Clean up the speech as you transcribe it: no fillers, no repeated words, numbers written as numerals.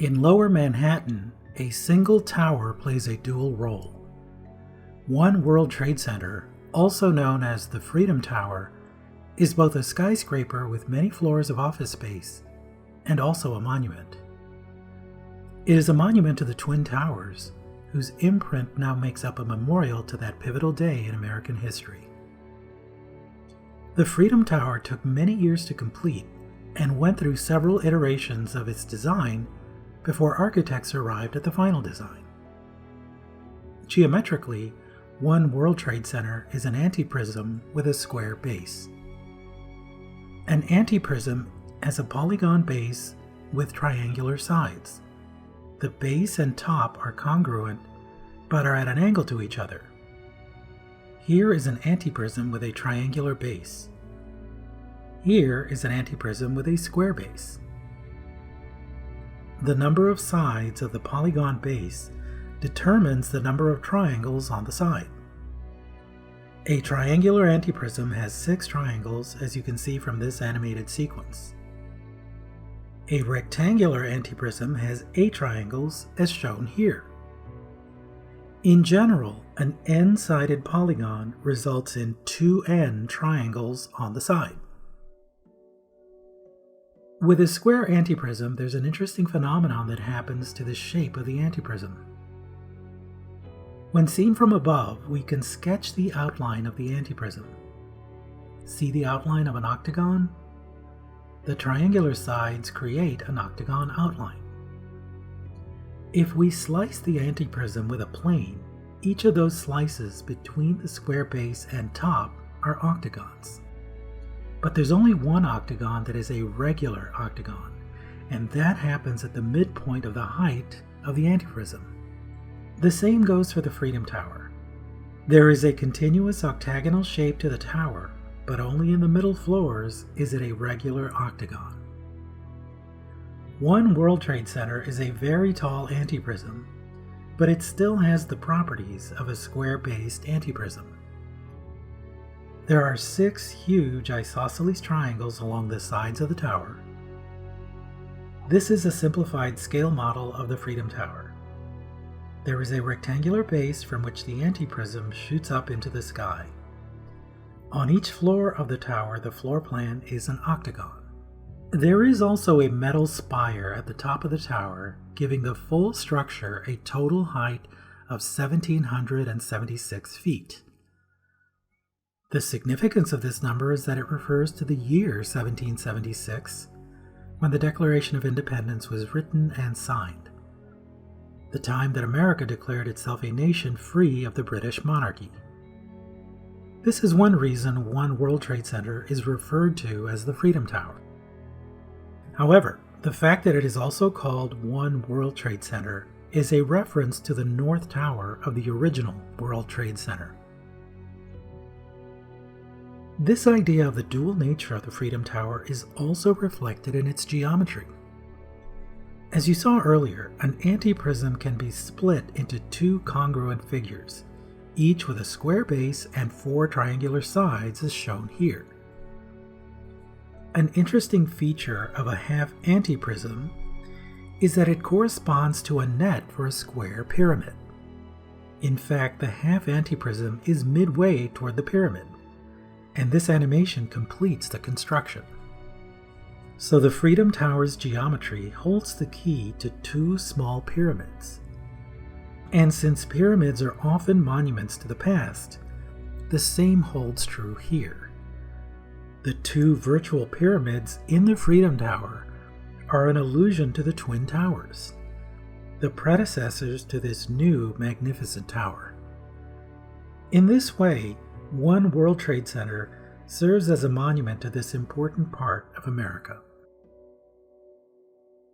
In Lower Manhattan, a single tower plays a dual role. One World Trade Center, also known as the Freedom Tower, is both a skyscraper with many floors of office space and also a monument. It is a monument to the Twin Towers, whose imprint now makes up a memorial to that pivotal day in American history. The Freedom Tower took many years to complete and went through several iterations of its design before architects arrived at the final design. Geometrically, One World Trade Center is an antiprism with a square base. An antiprism has a polygon base with triangular sides. The base and top are congruent, but are at an angle to each other. Here is an antiprism with a triangular base. Here is an antiprism with a square base. The number of sides of the polygon base determines the number of triangles on the side. A triangular antiprism has 6 triangles, as you can see from this animated sequence. A rectangular antiprism has 8 triangles, as shown here. In general, an n-sided polygon results in 2n triangles on the side. With a square antiprism, there's an interesting phenomenon that happens to the shape of the antiprism. When seen from above, we can sketch the outline of the antiprism. See the outline of an octagon? The triangular sides create an octagon outline. If we slice the antiprism with a plane, each of those slices between the square base and top are octagons. But there's only one octagon that is a regular octagon, and that happens at the midpoint of the height of the antiprism. The same goes for the Freedom Tower. There is a continuous octagonal shape to the tower, but only in the middle floors is it a regular octagon. One World Trade Center is a very tall antiprism, but it still has the properties of a square-based antiprism. There are 6 huge isosceles triangles along the sides of the tower. This is a simplified scale model of the Freedom Tower. There is a rectangular base from which the antiprism shoots up into the sky. On each floor of the tower, the floor plan is an octagon. There is also a metal spire at the top of the tower, giving the full structure a total height of 1,776 feet. The significance of this number is that it refers to the year 1776, when the Declaration of Independence was written and signed, the time that America declared itself a nation free of the British monarchy. This is one reason One World Trade Center is referred to as the Freedom Tower. However, the fact that it is also called One World Trade Center is a reference to the North Tower of the original World Trade Center. This idea of the dual nature of the Freedom Tower is also reflected in its geometry. As you saw earlier, an antiprism can be split into 2 congruent figures, each with a square base and 4 triangular sides as shown here. An interesting feature of a half antiprism is that it corresponds to a net for a square pyramid. In fact, the half antiprism is midway toward the pyramid, and this animation completes the construction. So the Freedom Tower's geometry holds the key to 2 small pyramids. And since pyramids are often monuments to the past, the same holds true here. The 2 virtual pyramids in the Freedom Tower are an allusion to the Twin Towers, the predecessors to this new magnificent tower. In this way, One World Trade Center serves as a monument to this important part of America.